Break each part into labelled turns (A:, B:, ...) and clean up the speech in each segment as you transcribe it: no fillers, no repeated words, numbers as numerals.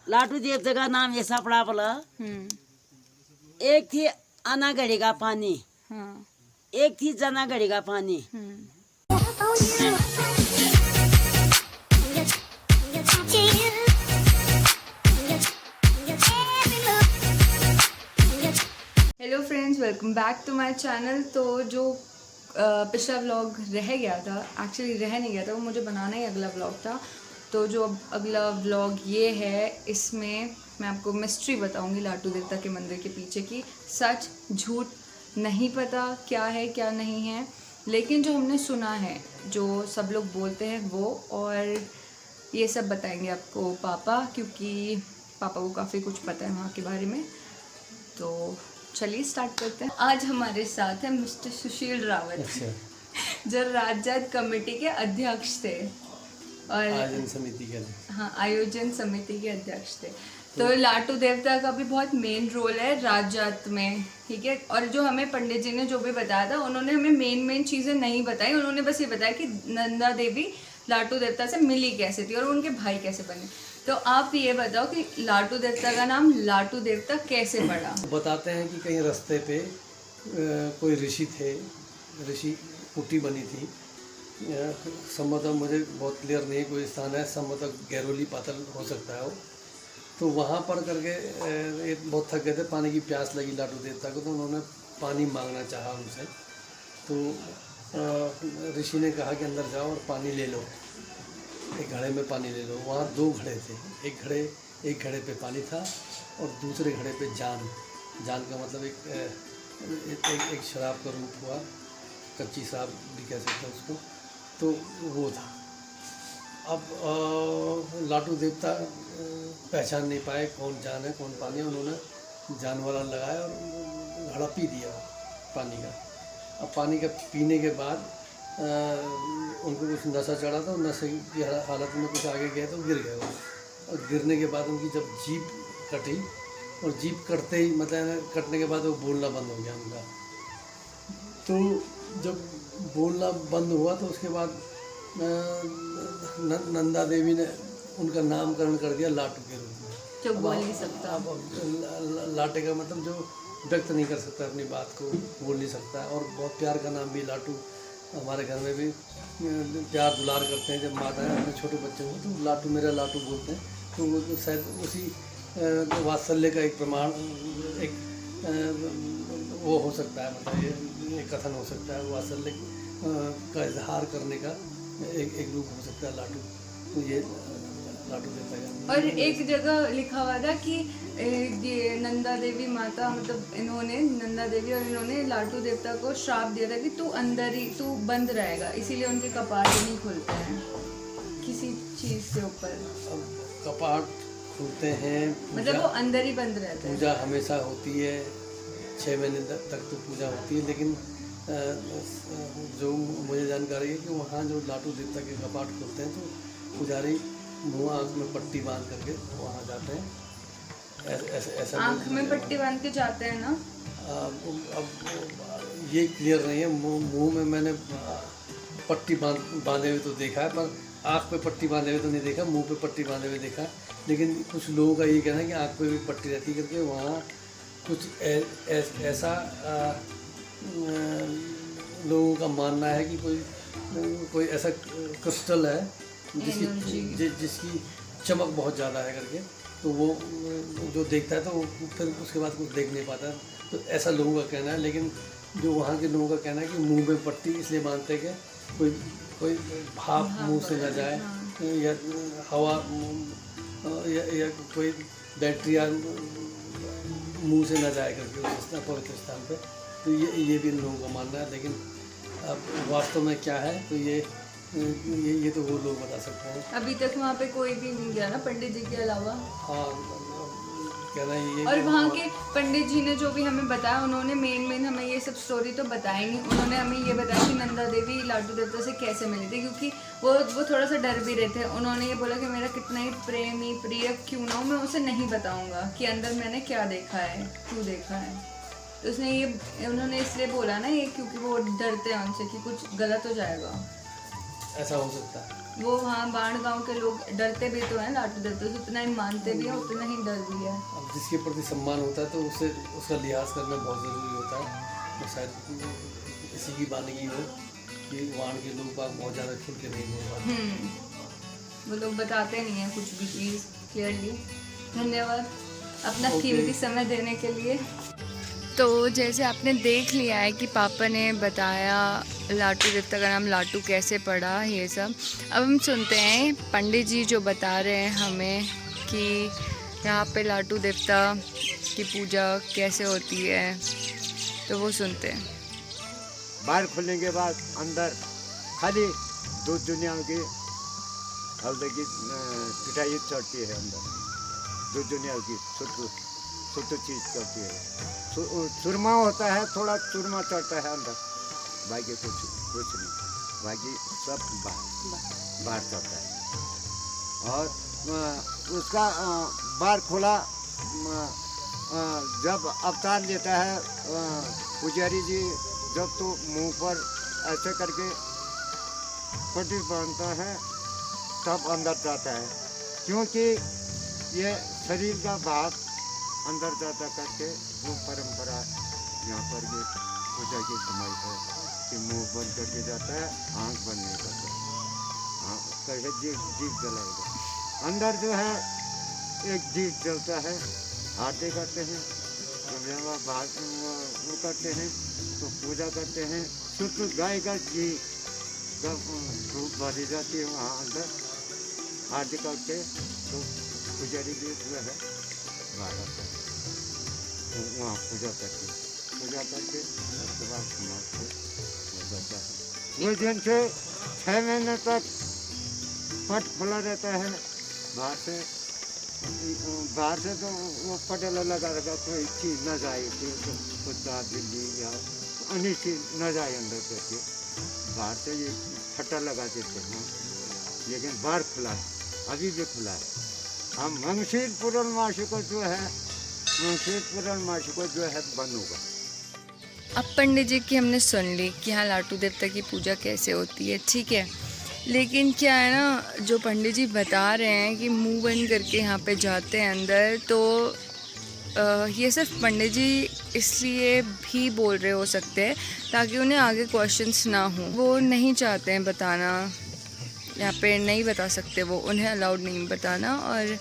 A: लाटू देवता का नाम ऐसा पड़ा बोला। एक थी आना घड़ी का पानी,
B: हाँ।
A: एक थी जना घड़ी का पानी।
B: Hello friends, welcome back to my channel. तो जो पिछला व्लॉग रह गया था, एक्चुअली रह नहीं गया था, वो मुझे बनाना ही अगला व्लॉग था। तो जो अब अगला व्लॉग ये है, इसमें मैं आपको मिस्ट्री बताऊंगी लाटू देवता के मंदिर के पीछे की। सच झूठ नहीं पता क्या है क्या नहीं है, लेकिन जो हमने सुना है, जो सब लोग बोलते हैं वो, और ये सब बताएंगे आपको पापा, क्योंकि पापा को काफ़ी कुछ पता है वहाँ के बारे में। तो चलिए स्टार्ट करते हैं। आज हमारे साथ है मिस्टर सुशील रावत, जो राज्य कमेटी के अध्यक्ष थे और
C: आयोजन समिति के
B: आयोजन समिति के अध्यक्ष थे। तो लाटू देवता का भी बहुत मेन रोल है राज्यात में, ठीक है। और जो हमें पंडित जी ने जो भी बताया था, उन्होंने हमें मेन चीज़ें नहीं बताई। उन्होंने बस ये बताया कि नंदा देवी लाटू देवता से मिली कैसे थी और उनके भाई कैसे बने। तो आप ये बताओ कि लाटू देवता का नाम लाटू देवता कैसे पड़ा?
C: बताते हैं कि कहीं रास्ते पे कोई ऋषि थे, ऋषि कुटी बनी थी। संभवतः मुझे बहुत क्लियर नहीं कोई स्थान है, संभवतः गैरोली पातल हो सकता है वो। तो वहाँ पर करके बहुत थक गए थे, पानी की प्यास लगी लाटू देवता को, तो उन्होंने पानी मांगना चाहा उनसे। तो ऋषि ने कहा कि अंदर जाओ और पानी ले लो, एक घड़े में पानी ले लो। वहाँ दो घड़े थे, एक घड़े पे पानी था और दूसरे घड़े पे जान का मतलब एक शराब का रूप हुआ, कच्ची शराब भी कह सकते हैं उसको। तो वो था। अब लाटू देवता पहचान नहीं पाए कौन जान है कौन पानी है। उन्होंने जान वाला लगाया और घड़ा पी दिया पानी का। अब पानी का पीने के बाद उनको कुछ नशा चढ़ा था, और नशे की हालत में कुछ आगे गया तो गिर गया वो। और गिरने के बाद उनकी जब जीभ कटी, और जीभ कटते ही मतलब कटने के बाद वो बोलना बंद हो गया उनका। तो जब बोलना बंद हुआ तो उसके बाद नंदा देवी ने उनका नामकरण कर दिया लाटू के रूप में,
B: जो बोल नहीं सकता।
C: अब लाटे का मतलब जो व्यक्त नहीं कर सकता, अपनी बात को बोल नहीं सकता। और बहुत प्यार का नाम भी लाटू, हमारे घर में भी प्यार दुलार करते हैं। जब माता है अपने छोटे बच्चे को तो लाटू मेरा लाटू बोलते हैं। तो वो तो शायद उसी वात्सल्य का एक प्रमाण, एक वो हो सकता है, मतलब ये कथन हो सकता है, वात्सल्य का इजहार करने का एक रूप हो सकता है लाटू। तो ये लाटू देता है।
B: और एक जगह लिखा हुआ था कि ये नंदा देवी माता, मतलब इन्होंने नंदा देवी और इन्होंने लाटू देवता को श्राप दिया था कि तू अंदर ही तू बंद रहेगा, इसीलिए उनके कपाट ही नहीं खुलते हैं किसी चीज़ के ऊपर।
C: अब कपाट खुलते हैं,
B: मतलब वो अंदर ही बंद रहते हैं।
C: पूजा हमेशा होती है, 6 महीने तक तो पूजा होती है। लेकिन जो मुझे जानकारी है कि वहाँ जो लाटू देवता के कपाट खुलते हैं तो पुजारी मुँह आँख में पट्टी बांध करके वहाँ जाते हैं। ऐसा
B: आँख में पट्टी बांध के जाते हैं ना?
C: अब ये क्लियर नहीं है। मुँह में मैंने पट्टी बांधे हुए तो देखा है, पर आँख पे पट्टी बांधे हुए तो नहीं देखा, मुँह पे पट्टी बांधे हुए देखा। लेकिन कुछ लोगों का ये कहना है कि आँख पे भी पट्टी रहती करके वहाँ कुछ ऐसा लोगों का मानना है कि कोई ऐसा क्रिस्टल है जिसकी चमक बहुत ज़्यादा है करके। तो वो जो देखता है तो वो फिर उसके बाद कुछ देख नहीं पाता। तो ऐसा लोगों का कहना है। लेकिन जो वहाँ के लोगों का कहना है कि मुंह में पट्टी इसलिए बांधते हैं कि कोई भाप मुंह से न जाए, या हवा या कोई बैक्टीरिया मुंह से न जाए करके उस पवित्र स्थान पे। तो ये भी लोगों का मानना है। लेकिन अब वास्तव में क्या है तो ये तो वो लोग बता सकते हैं।
B: अभी तक वहाँ पे कोई भी नहीं गया ना पंडित जी के अलावा?
C: हाँ, कहना ये।
B: और वहाँ के पंडित जी ने जो भी हमें बताया, उन्होंने मेन हमें ये सब स्टोरी तो बताई नहीं। उन्होंने हमें ये बताया कि नंदा देवी लाटू देवता से कैसे मिली थी, क्योंकि वो थोड़ा सा डर भी रहे थे। उन्होंने ये बोला कि मेरा कितना ही प्रेमी प्रिय क्यों ना हो, मैं उसे नहीं बताऊँगा कि अंदर मैंने क्या देखा है, क्यों देखा है। तो उसने ये उन्होंने इसलिए बोला ना ये, क्योंकि वो डरते हैं उनसे कि कुछ गलत हो जाएगा।
C: ऐसा हो सकता है।
B: वो वहाँ बाण गांव के लोग डरते भी तो हैं लाटू देवता से, उतना ही मानते भी हैं, उतना ही डर भी है।
C: अब जिसके प्रति सम्मान होता है तो उसे उसका लिहाज करना बहुत ज़रूरी होता है। तो शायद इसी की वानगी हो कि वहाँ के लोग बाग बहुत ज़्यादा खुल के नहीं बोल पाते।
B: वो लोग बताते नहीं हैं कुछ भी चीज़ क्लियरली। धन्यवाद अपना
C: Okay.
B: कीमती समय देने के लिए। तो जैसे आपने देख लिया है कि पापा ने बताया लाटू देवता का नाम लाटू कैसे पड़ा, ये सब। अब हम सुनते हैं पंडित जी जो बता रहे हैं हमें कि यहाँ पे लाटू देवता की पूजा कैसे होती है, तो वो सुनते हैं।
D: बाहर खुलने के बाद अंदर खाली दूध दुनिया की हल्दी की पिटाई चढ़ती है, अंदर दूध दुनिया की शुद्ध चीज़ चढ़ती है। चूरमा होता है, थोड़ा चूरमा चढ़ता है अंदर, बाकी कुछ नहीं, बाकी सब बाहर चढ़ता है। और उसका बार खुला जब अवतार लेता है पुजारी जी, जब तो मुंह पर ऐसे करके पट्टी बांधता है तब अंदर जाता है, क्योंकि ये शरीर का भाग अंदर जाता करके वो परंपरा यहाँ पर ये पूजा की समय है कि मुंह बंद करके जाता है, आँख बंद नहीं करता, हाँ कहे दीप जलाएगा। अंदर जो है एक दीप जलता है, आरती करते हैं, भाग वो करते हैं, तो पूजा करते हैं। शुद्ध गाय का घी का धूप भरी जाती है वहाँ अंदर, आरती करके तो पुजारी जी जो है बाहर आता है, वहाँ पूजा करके उसके बाद समाप्त हो जाता है। उस दिन से 6 महीने तक पट खुला रहता है। बाहर से तो वो पटेला लगा रखा, कोई चीज़ न जाए, कुत्ता बिल्ली या अन्य चीज़ न जाए अंदर करके। बाहर से ये फटा लगा देते हैं, लेकिन बाहर खुला है, अभी भी खुला है। हम मंगशीर पूर्णमासी को जो है बंद होगा।
B: अब पंडित जी की हमने सुन ली कि हाँ लाटू देवता की पूजा कैसे होती है, ठीक है। लेकिन क्या है ना, जो पंडित जी बता रहे हैं कि मुंह बंद करके यहाँ पे जाते हैं अंदर, तो ये सिर्फ पंडित जी इसलिए भी बोल रहे हो सकते हैं ताकि उन्हें आगे क्वेश्चंस ना हो। वो नहीं चाहते हैं बताना, यहाँ पे नहीं बता सकते, वो उन्हें अलाउड नहीं बताना, और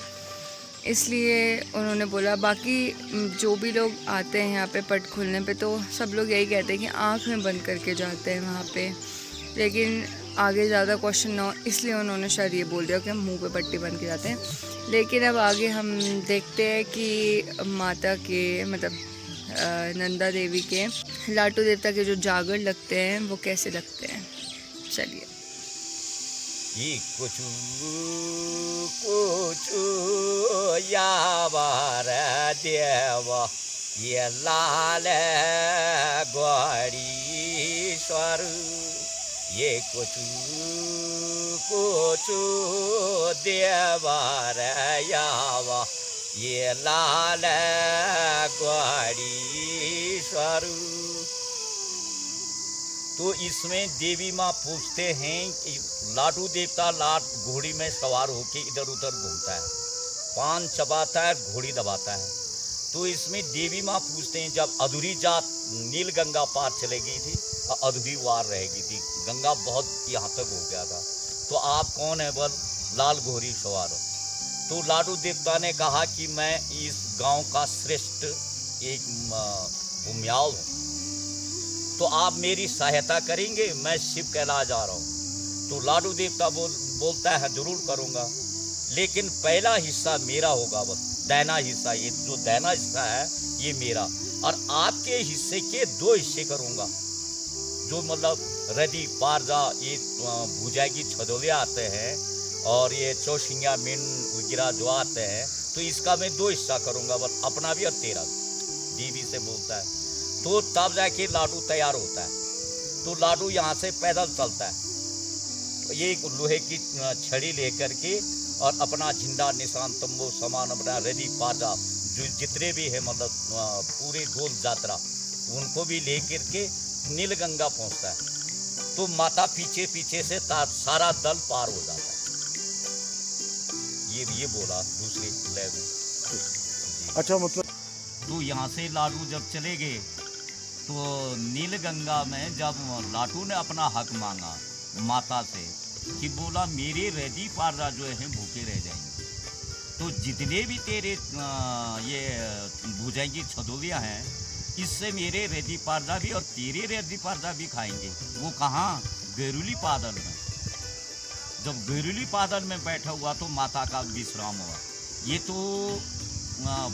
B: इसलिए उन्होंने बोला। बाकी जो भी लोग आते हैं यहाँ पे पट खुलने पे, तो सब लोग यही कहते हैं कि आँख में बंद करके जाते हैं वहाँ पे, लेकिन आगे ज़्यादा क्वेश्चन ना हो इसलिए उन्होंने शायद ये बोल दिया कि हम मुंह पे पट्टी बंद के जाते हैं। लेकिन अब आगे हम देखते हैं कि माता के मतलब नंदा देवी के लाटू देवता के जो जागर लगते हैं वो कैसे लगते हैं। चलिए।
E: ये कुछ यावार देव ये लाल गौरी स्वर, ये कुछ देवार यावा ये लाल गौरी स्वर। तो इसमें देवी माँ पूछते हैं कि लाटू देवता लाट घोड़ी में सवार होके इधर उधर घूमता है, पान चबाता है, घोड़ी दबाता है। तो इसमें देवी माँ पूछते हैं, जब अधूरी जात नील गंगा पार चले गई थी और अधूरी वार रह गई थी, गंगा बहुत यहाँ तक हो गया था, तो आप कौन है? बोल लाल घोड़ी सवार। तो लाटू देवता ने कहा कि मैं इस गांव का श्रेष्ठ एक भूमियाल हूँ, तो आप मेरी सहायता करेंगे, मैं शिव कहला जा रहा हूँ। तो लाडू देवता बोलता है जरूर करूँगा, लेकिन पहला हिस्सा मेरा होगा, बस दैना हिस्सा, ये जो दैना हिस्सा है ये मेरा, और आपके हिस्से के 2 हिस्से करूँगा। जो मतलब रदी पारजा ये भूजा की छदोले आते हैं और ये चौसिंगा मीन वगैरह जो आते हैं, तो इसका मैं 2 हिस्सा करूँगा, बस अपना भी और तेरा भी। देवी से बोलता है, तो तब जाके लाडू तैयार होता है। तो लाडू यहाँ से पैदल चलता है, ये एक लोहे की छड़ी लेकर के, और अपना झंडा निशान तंबू सामान अपना रेडी पाजा जो जितने भी है मतलब पूरी डोल यात्रा उनको भी लेकर के नीलगंगा पहुँचता है। तो माता पीछे पीछे से सारा दल पार हो जाता है। ये बोला दूसरे लय में।
D: अच्छा, मतलब
E: तो यहाँ से लाडू जब चले गए तो नील गंगा में जब लाडू ने अपना हक मांगा माता से कि बोला मेरे रेडी पारदा जो है भूखे रह जाएंगे, तो जितने भी तेरे ये भुजाई की छदोलियाँ हैं इससे मेरे रेडी पारदा भी और तेरे रेडी पारदा भी खाएंगे। वो कहाँ? गैरुली पादल में। जब गैरुली पादल में बैठा हुआ तो माता का विश्राम हुआ। ये तो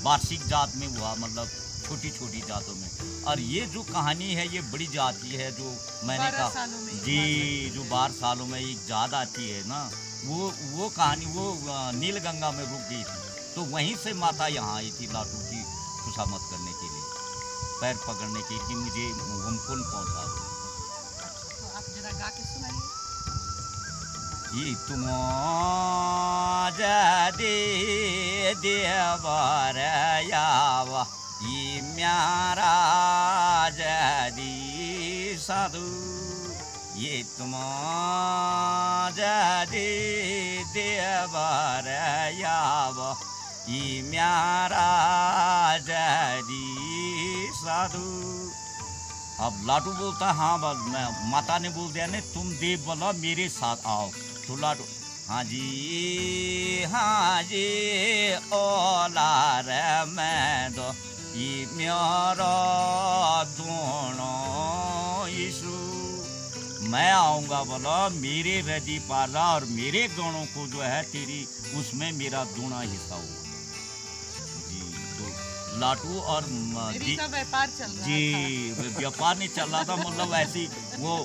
E: वार्षिक जात में हुआ, मतलब छोटी छोटी जातों में। और ये जो कहानी है ये बड़ी जाति है जो मैंने कहा जी, जो 12 सालों में एक जात आती है ना, वो कहानी वो नील गंगा में रुक गई थी। तो वहीं से माता यहाँ आई थी लाडू की खुशामद करने के लिए, पैर पकड़ने के लिए कि मुझे हमकुन पहुँचा दो।
F: आप जरा गा के सुनाइए।
E: ये तुम जदे देवर यावा ये म्यारा जदी साधु, ये तुम जदे देवर यावा ये म्यारा जदी साधु। अब लाडू बोलता हाँ मैं माता ने बोल दिया ने तुम देव बोला मेरे साथ आओ। तो लाडू हाँ जी ओला रे मैं दो ये मेरा दोनों यीशु, मैं आऊँगा बोला मेरे रदी पारा और मेरे दोनों को जो है तेरी उसमें मेरा दूना हिस्सा होगा जी। तो लाडू और
F: व्यापार चल रहा
E: जी व्यापार नहीं चल रहा था, मतलब ऐसी वो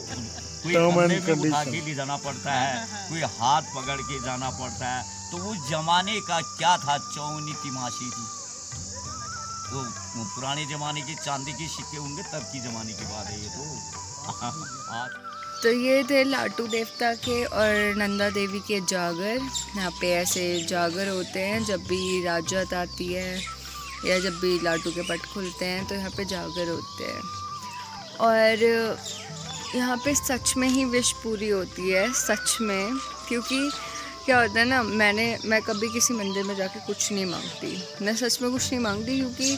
E: कोई कंधे पे उठा के ले जाना पड़ता है, कोई हाथ पकड़ के जाना पड़ता है। तो उस जमाने का क्या था, चौनी तिमाशी थी, वो पुराने जमाने की चांदी के सिक्के होंगे तब की जमाने की बात है ये तो। आज
B: तो ये थे लाटू देवता के और नंदा देवी के जागर। यहाँ पे ऐसे जागर होते हैं जब भी राजत आती है या जब भी लाटू के पट खुलते हैं तो यहाँ पे जागर होते हैं। और यहाँ पे सच में ही विश पूरी होती है, सच में। क्योंकि क्या होता है ना, मैं कभी किसी मंदिर में जाके कुछ नहीं मांगती, मैं सच में कुछ नहीं मांगती, क्योंकि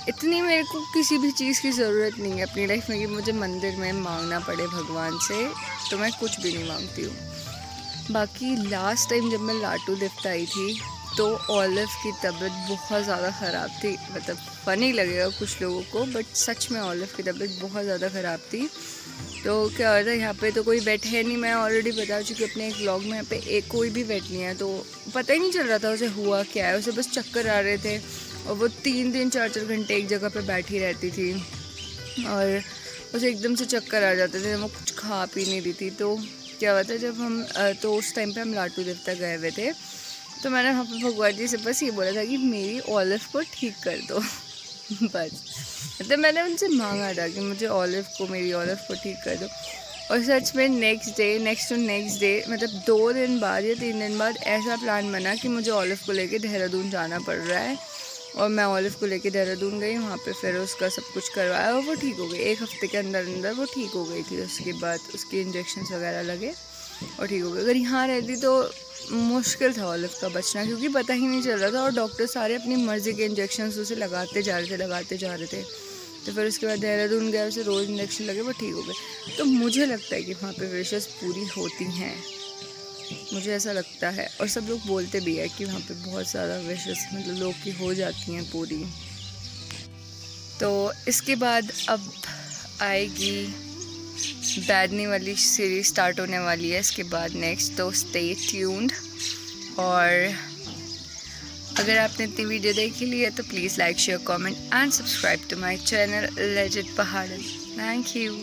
B: इतनी मेरे को किसी भी चीज़ की ज़रूरत नहीं है अपनी लाइफ में कि मुझे मंदिर में मांगना पड़े भगवान से, तो मैं कुछ भी नहीं मांगती हूँ। बाकी लास्ट टाइम जब मैं लाटू देवता आई थी तो ऑलिव की तबीयत बहुत ज़्यादा ख़राब थी। मतलब फ़नी लगेगा कुछ लोगों को, बट सच में ऑलिव की तबीयत बहुत ज़्यादा ख़राब थी। तो क्या होता है, यहाँ पे तो कोई वेट है नहीं, मैं ऑलरेडी बता चुकी अपने एक व्लॉग में। यहाँ पे कोई भी वेट नहीं है, तो पता ही नहीं चल रहा था उसे हुआ क्या है। उसे बस चक्कर आ रहे थे और वो 3-3, 4-4 घंटे एक जगह पे बैठी रहती थी और उसे एकदम से चक्कर आ जाते थे, वो कुछ खा पी नहीं रही थी। तो क्या हुआ था, जब हम तो उस टाइम पे हम लाटू देवता गए हुए थे, तो मैंने वहाँ पे भगवान जी से बस ये बोला था कि मेरी ऑलिव को ठीक कर दो बस। मतलब मैंने उनसे मांगा था कि मुझे मेरी ऑलिव को ठीक कर दो। और सच में नेक्स्ट टू नेक्स्ट डे मतलब 2 दिन बाद या 3 दिन बाद ऐसा प्लान बना कि मुझे ऑलिव को लेके देहरादून जाना पड़ रहा है। और मैं ऑलिव को लेके देहरादून गई, वहाँ पे फिर उसका सब कुछ करवाया और वो ठीक हो गई। 1 हफ्ते के अंदर वो ठीक हो गई थी। उसके बाद उसके इंजेक्शन्स वगैरह लगे और ठीक हो गई। अगर यहाँ रहती तो मुश्किल था ऑलिव का बचना, क्योंकि पता ही नहीं चल रहा था और डॉक्टर सारे अपनी मर्ज़ी के इंजेक्शन्स उसे लगाते जा रहे थे। तो फिर उसके बाद देहरादून गया, उसे रोज़ इंजेक्शन लगे, वो ठीक हो गए। तो मुझे लगता है कि वहाँ पे विशेष पूरी होती हैं, मुझे ऐसा लगता है। और सब लोग बोलते भी है कि वहाँ पे बहुत ज़्यादा विशेष मतलब लोग की हो जाती हैं पूरी। तो इसके बाद अब आएगी बैदनी वाली सीरीज स्टार्ट होने वाली है इसके बाद नेक्स्ट, तो स्टे ट्यून्ड। और अगर आपने इतनी वीडियो देखी ली है तो please like, share, comment and subscribe to my channel legend Pahadan. Thank you.